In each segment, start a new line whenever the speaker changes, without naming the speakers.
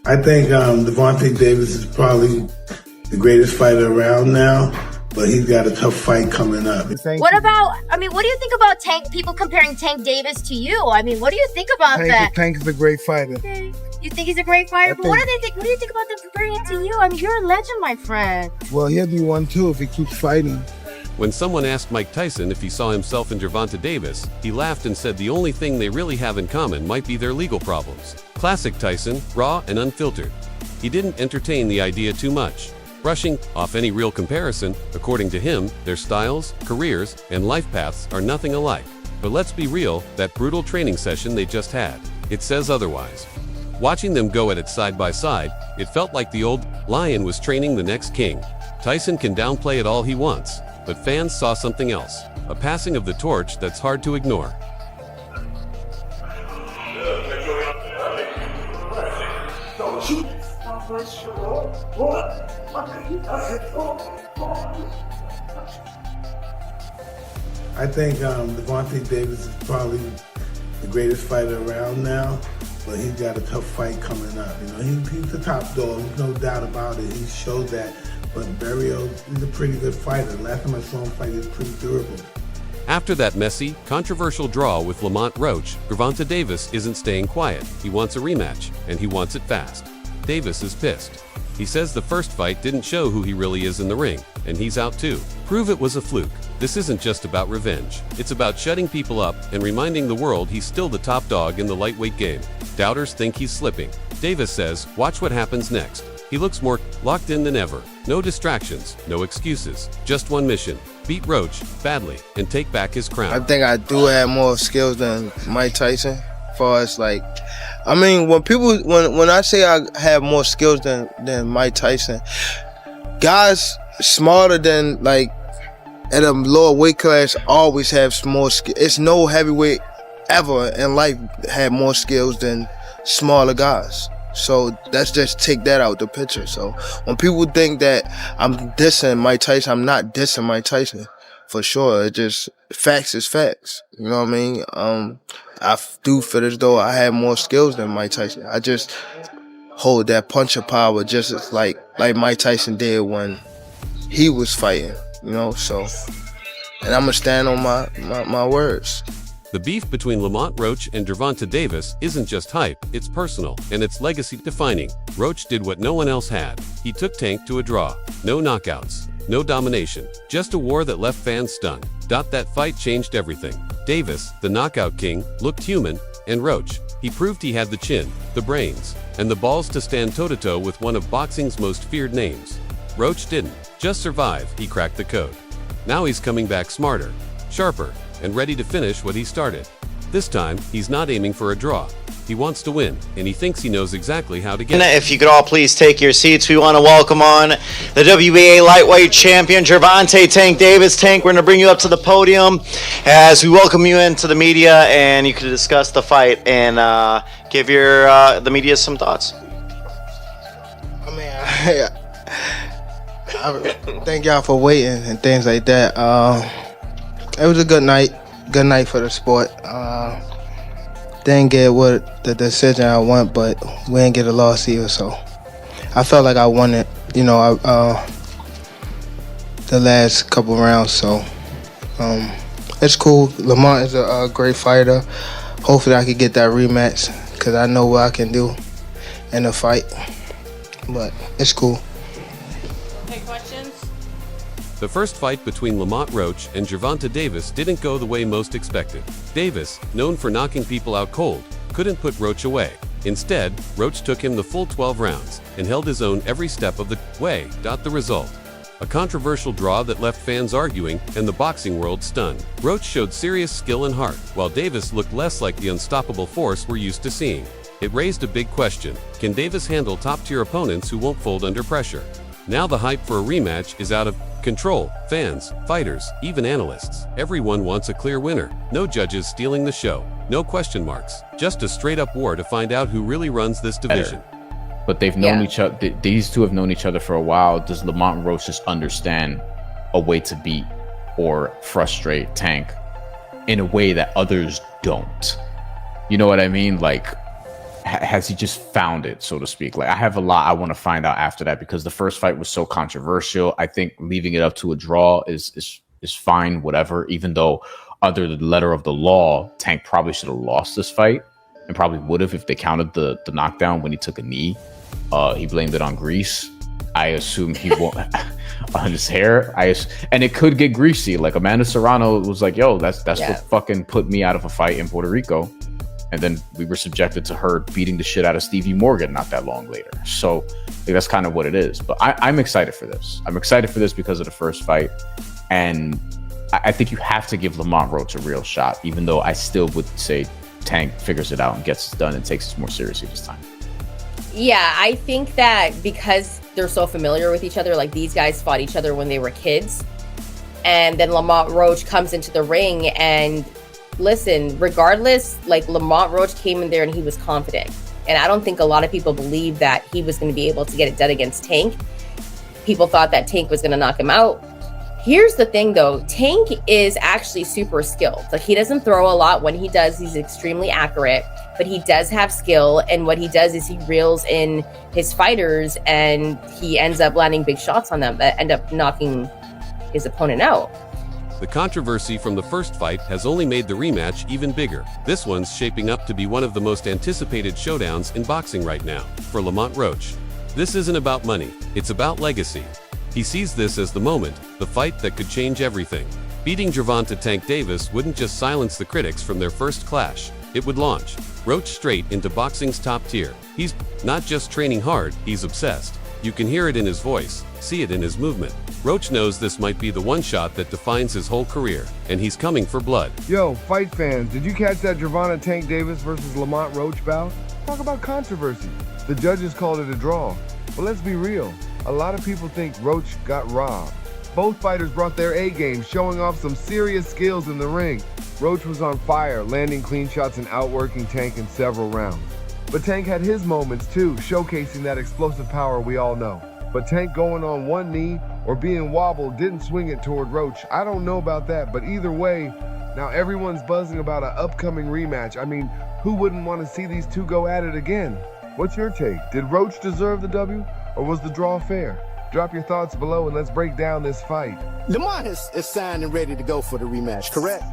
I think Gervonta Davis is probably the greatest fighter around now, but he's got a tough fight coming up.
What about, what do you think about people comparing Tank Davis to you? What do you think about that?
Tank is a great fighter.
Okay. You think he's a great fighter? But what do you think about them comparing it to you? You're a legend, my friend.
Well, he'll be one too if he keeps fighting.
When someone asked Mike Tyson if he saw himself in Gervonta Davis, he laughed and said the only thing they really have in common might be their legal problems. Classic Tyson, raw and unfiltered. He didn't entertain the idea too much, brushing off any real comparison. According to him, their styles, careers, and life paths are nothing alike. But let's be real, that brutal training session they just had, it says otherwise. Watching them go at it side by side, it felt like the old lion was training the next king. Tyson can downplay it all he wants, but fans saw something else, a passing of the torch that's hard to ignore.
I think Gervonta Davis is probably the greatest fighter around now, but he's got a tough fight coming up. He's the top dog, there's no doubt about it. He showed that. But Barrio, he's a pretty good fighter. Last time I saw him fight, he was pretty durable.
After that messy, controversial draw with Lamont Roach, Gervonta Davis isn't staying quiet. He wants a rematch, and he wants it fast. Davis is pissed. He says the first fight didn't show who he really is in the ring, and he's out too. Prove it was a fluke. This isn't just about revenge. It's about shutting people up and reminding the world he's still the top dog in the lightweight game. Doubters think he's slipping. Davis says, watch what happens next. He looks more locked in than ever. No distractions, no excuses. Just one mission: beat Roach badly and take back his crown.
I think I do have more skills than Mike Tyson. As far as when I say I have more skills than Mike Tyson, guys smarter than at a lower weight class always have more skills. It's no heavyweight ever in life had more skills than smaller guys. So let's just take that out the picture. So when people think that I'm dissing Mike Tyson, I'm not dissing Mike Tyson for sure. It's just facts is facts. You know what I mean? I do feel as though I have more skills than Mike Tyson. I just hold that puncher power just as like Mike Tyson did when he was fighting. So, and I'm gonna stand on my words.
The beef between Lamont Roach and Gervonta Davis isn't just hype, it's personal, and it's legacy-defining. Roach did what no one else had. He took Tank to a draw. No knockouts, no domination, just a war that left fans stunned. That fight changed everything. Davis, the knockout king, looked human, and Roach, he proved he had the chin, the brains, and the balls to stand toe-to-toe with one of boxing's most feared names. Roach didn't just survive, he cracked the code. Now he's coming back smarter, sharper, and ready to finish what he started. This time, he's not aiming for a draw. He wants to win, and he thinks he knows exactly how to get it.
If you could all please take your seats, we want to welcome on the WBA lightweight champion, Gervonta "Tank" Davis. Tank, we're going to bring you up to the podium as we welcome you into the media, and you can discuss the fight and give the media some thoughts.
I thank y'all for waiting and things like that. It was a good night for the sport. Didn't get what the decision I want, but we didn't get a loss either, so I felt like I won it, the last couple rounds, so it's cool. Lamont is a great fighter. Hopefully I can get that rematch because I know what I can do in a fight, but it's cool.
The first fight between Lamont Roach and Gervonta Davis didn't go the way most expected. Davis, known for knocking people out cold, couldn't put Roach away. Instead, Roach took him the full 12 rounds and held his own every step of the way. The result: a controversial draw that left fans arguing and the boxing world stunned. Roach showed serious skill and heart, while Davis looked less like the unstoppable force we're used to seeing. It raised a big question: can Davis handle top-tier opponents who won't fold under pressure? Now the hype for a rematch is out of control. Fans, fighters, even analysts. Everyone wants a clear winner. No judges stealing the show. No question marks. Just a straight-up war to find out who really runs this division.
But they've known each other. These two have known each other for a while. Does Lamont Roach just understand a way to beat or frustrate Tank in a way that others don't? You know what I mean? has he just found it, so to speak? Like, I have a lot I want to find out after that, because the first fight was so controversial. I think leaving it up to a draw is fine, whatever, even though under the letter of the law, Tank probably should have lost this fight, and probably would have if they counted the knockdown when he took a knee. He blamed it on grease. I assume he won't on his hair. And it could get greasy. Like, Amanda Serrano was like, yo, that's what fucking put me out of a fight in Puerto Rico. And then we were subjected to her beating the shit out of Stevie Morgan not that long later. So like, that's kind of what it is. But I'm excited for this. I'm excited for this because of the first fight. And I think you have to give Lamont Roach a real shot, even though I still would say Tank figures it out and gets it done and takes it more seriously this time.
Yeah, I think that because they're so familiar with each other, like these guys fought each other when they were kids. And then Lamont Roach comes into the ring and listen, regardless, like Lamont Roach came in there and he was confident. And I don't think a lot of people believe that he was going to be able to get it done against Tank. People thought that Tank was going to knock him out. Here's the thing though, Tank is actually super skilled. Like, he doesn't throw a lot. When he does, he's extremely accurate, but he does have skill. And what he does is he reels in his fighters and he ends up landing big shots on them that end up knocking his opponent out.
The controversy from the first fight has only made the rematch even bigger. This one's shaping up to be one of the most anticipated showdowns in boxing right now for Lamont Roach. This isn't about money, it's about legacy. He sees this as the moment, the fight that could change everything. Beating Gervonta Tank Davis wouldn't just silence the critics from their first clash, it would launch Roach straight into boxing's top tier. He's not just training hard, he's obsessed. You can hear it in his voice, see it in his movement. Roach knows this might be the one shot that defines his whole career, and he's coming for blood.
Yo, fight fans, did you catch that Gervonta Tank Davis versus Lamont Roach bout? Talk about controversy. The judges called it a draw. But let's be real, a lot of people think Roach got robbed. Both fighters brought their A-game, showing off some serious skills in the ring. Roach was on fire, landing clean shots and outworking Tank in several rounds. But Tank had his moments too, showcasing that explosive power we all know. But Tank going on one knee or being wobbled didn't swing it toward Roach. I don't know about that, but either way, now everyone's buzzing about an upcoming rematch. I mean, who wouldn't want to see these two go at it again? What's your take? Did Roach deserve the W, or was the draw fair? Drop your thoughts below and let's break down this fight.
Lamont is signed and ready to go for the rematch, correct?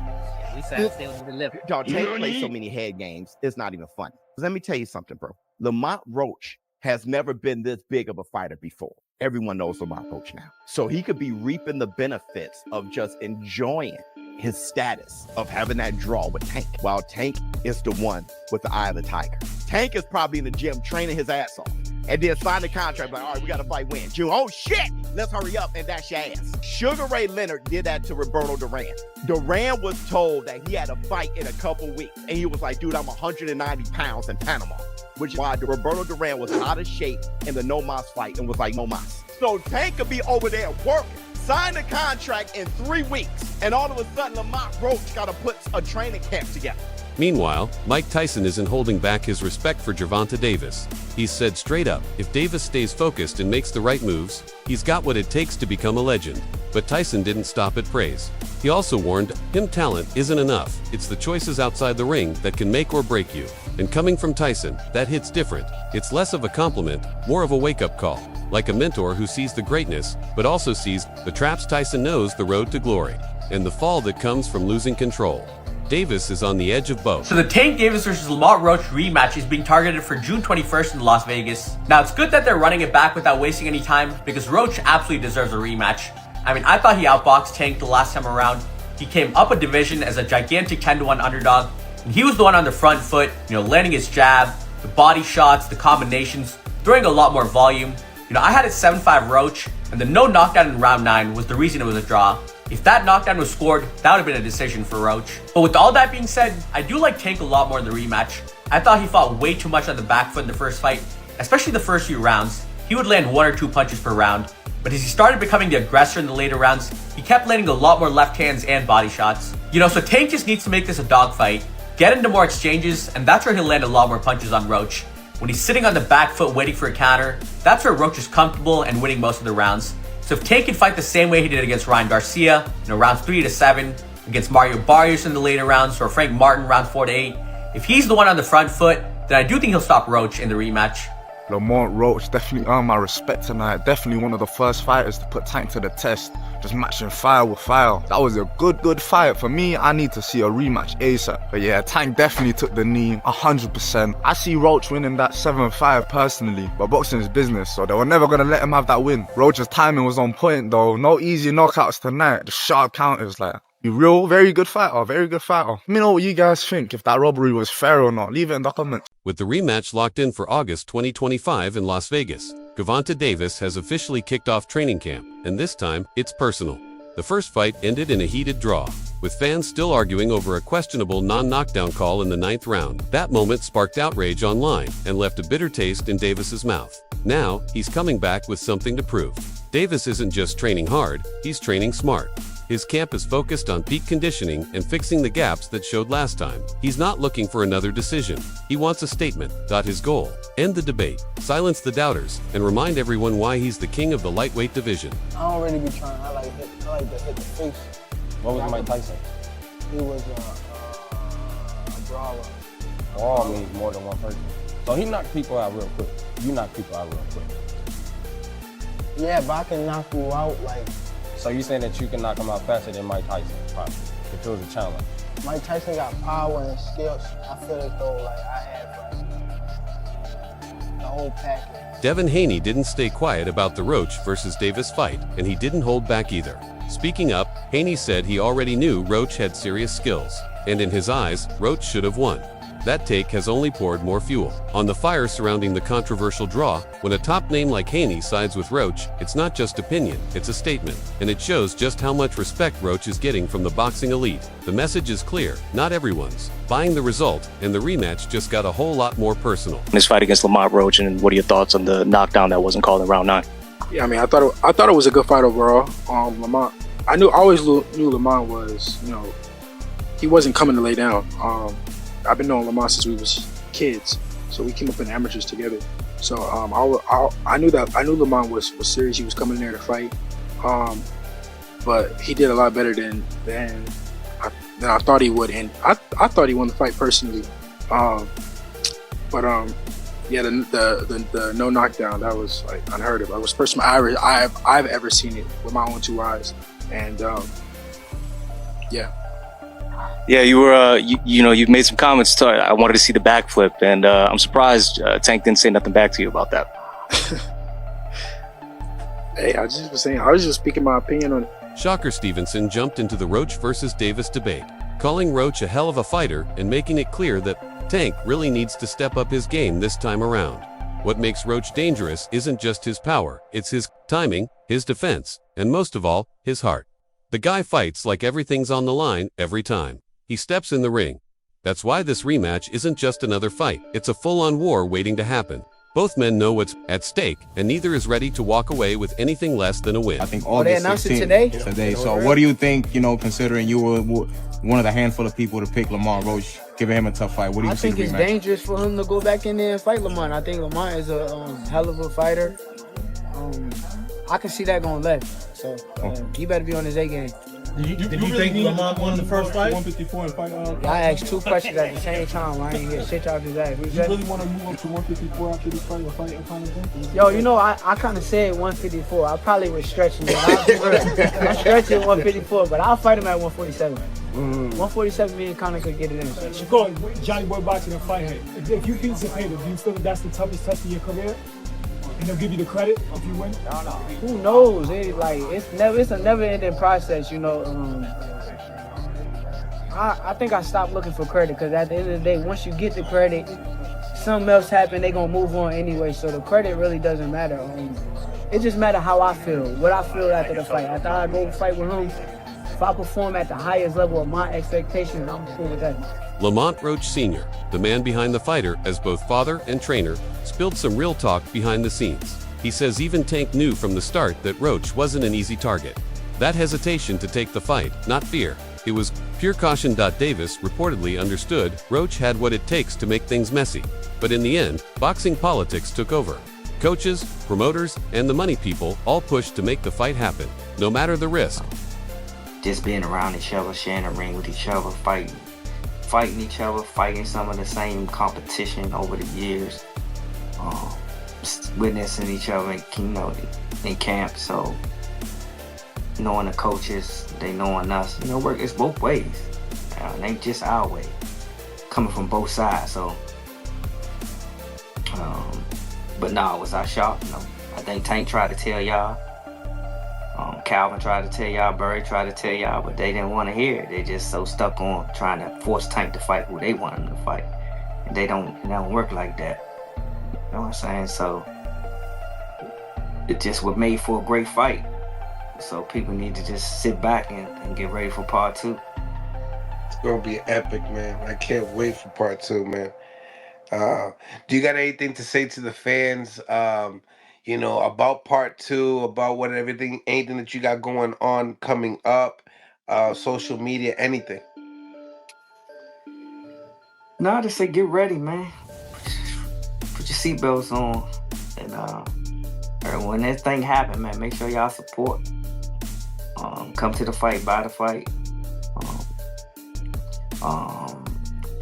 We signed still to deliver.
Dog, Tank plays so many head games, it's not even funny. Let me tell you something, bro. Lamont Roach has never been this big of a fighter before. Everyone knows Lamont Roach now. So he could be reaping the benefits of just enjoying his status of having that draw with Tank, while Tank is the one with the eye of the tiger. Tank is probably in the gym training his ass off and then sign the contract like, all right, we got to fight when? June. Oh, shit! Let's hurry up and dash your ass. Sugar Ray Leonard did that to Roberto Duran. Duran was told that he had a fight in a couple weeks, and he was like, dude, I'm 190 pounds in Panama, which is why Roberto Duran was out of shape in the No Mas fight and was like, no mas. So Tank could be over there working, sign the contract in 3 weeks, and all of a sudden Lamont Roach got to put a training camp together.
Meanwhile, Mike Tyson isn't holding back his respect for Gervonta Davis. He's said straight up, if Davis stays focused and makes the right moves, he's got what it takes to become a legend. But Tyson didn't stop at praise. He also warned him talent isn't enough. It's the choices outside the ring that can make or break you. And coming from Tyson, that hits different. It's less of a compliment, more of a wake-up call. Like a mentor who sees the greatness, but also sees the traps Tyson knows the road to glory, and the fall that comes from losing control. Davis is on the edge of both.
So the Tank Davis versus Lamont Roach rematch is being targeted for June 21st in Las Vegas. Now, it's good that they're running it back without wasting any time, because Roach absolutely deserves a rematch. I mean, I thought he outboxed Tank the last time around. He came up a division as a gigantic 10-1 underdog, and he was the one on the front foot, landing his jab, the body shots, the combinations, throwing a lot more volume. I had it 7-5 Roach, and the no knockdown in round 9 was the reason it was a draw. If that knockdown was scored, that would have been a decision for Roach. But with all that being said, I do like Tank a lot more in the rematch. I thought he fought way too much on the back foot in the first fight, especially the first few rounds. He would land 1 or 2 punches per round. But as he started becoming the aggressor in the later rounds, he kept landing a lot more left hands and body shots. So Tank just needs to make this a dogfight, get into more exchanges, and that's where he'll land a lot more punches on Roach. When he's sitting on the back foot waiting for a counter, that's where Roach is comfortable and winning most of the rounds. So if Tank can fight the same way he did against Ryan Garcia, rounds 3 to 7, against Mario Barrios in the later rounds, or Frank Martin rounds 4 to 8, if he's the one on the front foot, that I do think he'll stop Roach in the rematch.
Lamont Roach definitely earned my respect tonight. Definitely one of the first fighters to put Tank to the test. Just matching fire with fire. That was a good fight. For me, I need to see a rematch ASAP. But yeah, Tank definitely took the knee 100%. I see Roach winning that 7-5 personally. But boxing is business, so they were never going to let him have that win. Roach's timing was on point though. No easy knockouts tonight. The sharp counters, like, real, very good fighter, very good fighter. Let me know what you guys think, if that robbery was fair or not. Leave it in the comments.
With the rematch locked in for August 2025 in Las Vegas, Gervonta Davis has officially kicked off training camp, and this time, it's personal. The first fight ended in a heated draw, with fans still arguing over a questionable non-knockdown call in the 9th round. That moment sparked outrage online and left a bitter taste in Davis's mouth. Now, he's coming back with something to prove. Davis isn't just training hard, he's training smart. His camp is focused on peak conditioning and fixing the gaps that showed last time. He's not looking for another decision. He wants a statement. His goal: end the debate, silence the doubters, and remind everyone why he's the king of the lightweight division.
I don't really be trying. I like to hit the face.
What was Mike Tyson?
He was a brawler.
Brawl means more than one person. So he knocked people out real quick. You knock people out real quick.
Yeah, but I can knock you out like.
So you saying that you can knock him out faster than Mike Tyson, probably, if it was a challenge?
Mike Tyson got power and skills. I feel as though like I have like the whole package.
Devin Haney didn't stay quiet about the Roach versus Davis fight, and he didn't hold back either. Speaking up, Haney said he already knew Roach had serious skills, and in his eyes, Roach should have won. That take has only poured more fuel on the fire surrounding the controversial draw. When a top name like Haney sides with Roach, it's not just opinion, it's a statement. And it shows just how much respect Roach is getting from the boxing elite. The message is clear, not everyone's buying the result, and the rematch just got a whole lot more personal.
His fight against Lamont Roach, and what are your thoughts on the knockdown that wasn't called in round 9?
Yeah, I mean, I thought it was a good fight overall. Lamont, I always knew Lamont was, he wasn't coming to lay down. I've been knowing Lamont since we was kids, so we came up in amateurs together. So I knew Lamont was serious. He was coming in there to fight, but he did a lot better than I thought he would, and I thought he won the fight personally. Yeah, the no knockdown, that was like unheard of. It was the first time I've ever seen it with my own 2 eyes, and yeah.
Yeah, you were, you've made some comments. I wanted to see the backflip, and I'm surprised Tank didn't say nothing back to you about that.
Hey, I was just speaking my opinion on it.
Shocker Stevenson jumped into the Roach versus Davis debate, calling Roach a hell of a fighter and making it clear that Tank really needs to step up his game this time around. What makes Roach dangerous isn't just his power, it's his timing, his defense, and most of all, his heart. The guy fights like everything's on the line every time he steps in the ring. That's why this rematch isn't just another fight, it's a full-on war waiting to happen. Both men know what's at stake, and neither is ready to walk away with anything less than a win.
I think August 16th today. So what do you think, considering you were one of the handful of people to pick Lamont Roach, giving him a tough fight? What do you see the rematch?
I think it's dangerous for him to go back in there and fight Lamont. I think Lamont is a hell of a fighter. I can see that going left. So he better be on his A game.
Did you think Lamont won the first fight?
154 and fight. I asked 2 questions at the same time. I ain't hear shit y'all just asked.
You really want to move up to 154 after this fight or fight kind of thing?
Yo, I kind of said 154. I probably was stretching it. I'm stretching 154, but I'll fight him at 147. 147, me and Conor could get it in.
You call Johnny Boy Boxing and fight him. If you beat Zepeda, do you feel that that's the toughest test of your career? And they'll give you the credit if you win?
Who knows? It's a never-ending process, I think I stopped looking for credit because at the end of the day, once you get the credit, something else happen, they gonna move on anyway. So the credit really doesn't matter. It just matters how I feel, what I feel after the fight. After I go fight with him, if I perform at the highest level of my expectations, I'm cool with that.
Lamont Roach Sr., the man behind the fighter as both father and trainer, spilled some real talk behind the scenes. He says even Tank knew from the start that Roach wasn't an easy target. That hesitation to take the fight, not fear. It was pure caution. Davis reportedly understood Roach had what it takes to make things messy. But in the end, boxing politics took over. Coaches, promoters, and the money people all pushed to make the fight happen, no matter the risk.
Just being around each other, sharing a ring with each other, fighting fighting each other, fighting some of the same competition over the years, witnessing each other in camp. So knowing the coaches, they knowing us, it's both ways. It ain't just our way, coming from both sides. So, but no, was I shocked? No. I think Tank tried to tell y'all. Calvin tried to tell y'all, Burry tried to tell y'all, but they didn't want to hear it. They just so stuck on trying to force Tank to fight who they want him to fight. And it don't work like that. You know what I'm saying? So it just was made for a great fight. So people need to just sit back and get ready for part 2.
It's gonna be epic, man. I can't wait for part 2, man. Do you got anything to say to the fans? About part 2, about anything that you got going on coming up, social media, anything?
No, I just say get ready, man. Put your seatbelts on, and when that thing happen, man, make sure y'all support. Come to the fight, buy the fight,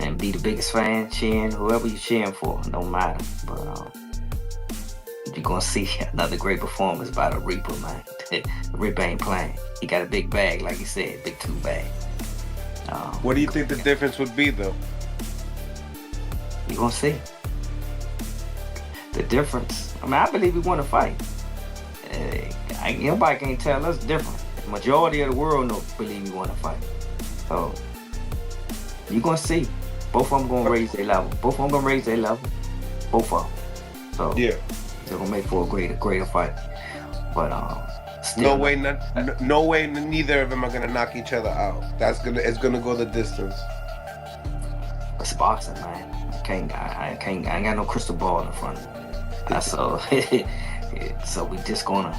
and be the biggest fan, cheering whoever you're cheering for. Don't matter, but you're gonna see another great performance by the Reaper, man. The Reaper ain't playing. He got a big bag, like you said, big 2 bag.
What do you think the difference would be, though?
You're gonna see the difference. I believe we want to fight. Nobody can tell us different. The majority of the world believe we want to fight. So you're gonna see. Both of them gonna raise their level. Both of them. So yeah. They're gonna make for a greater fight, but
no way, neither of them are gonna knock each other out. It's gonna go the distance.
It's boxing, man. I ain't got no crystal ball in front of me. So we just gonna.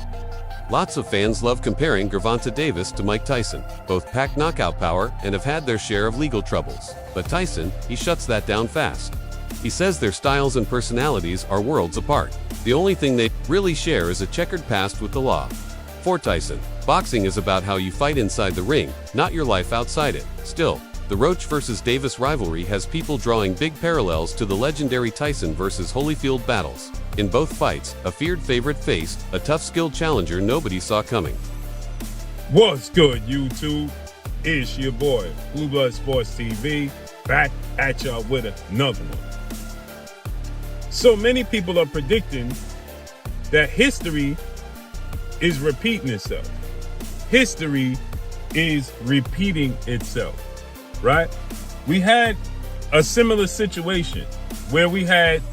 Lots of fans love comparing Gervonta Davis to Mike Tyson. Both pack knockout power and have had their share of legal troubles. But Tyson, he shuts that down fast. He says their styles and personalities are worlds apart. The only thing they really share is a checkered past with the law. For Tyson, boxing is about how you fight inside the ring, not your life outside it. Still, the Roach versus Davis rivalry has people drawing big parallels to the legendary Tyson versus Holyfield battles. In both fights, a feared favorite faced a tough, skilled challenger nobody saw coming.
What's good, YouTube? It's your boy, Blue Blood Sports TV, back at y'all with another one. So many people are predicting that history is repeating itself. History is repeating itself, right? We had a similar situation where we had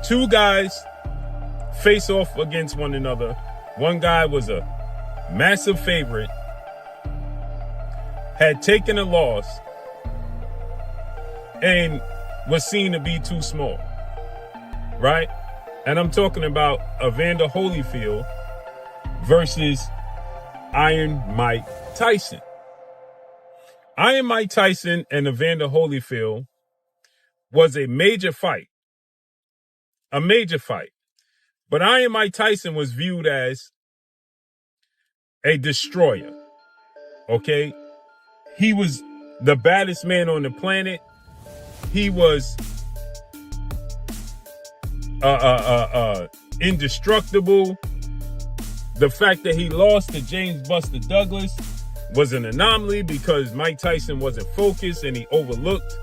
2 guys face off against one another. One guy was a massive favorite, had taken a loss, and was seen to be too small, right? And I'm talking about Evander Holyfield versus Iron Mike Tyson. Iron Mike Tyson and Evander Holyfield was a major fight. A major fight. But Iron Mike Tyson was viewed as a destroyer, okay? He was the baddest man on the planet. He was indestructible. The fact that he lost to James Buster Douglas was an anomaly because Mike Tyson wasn't focused and he overlooked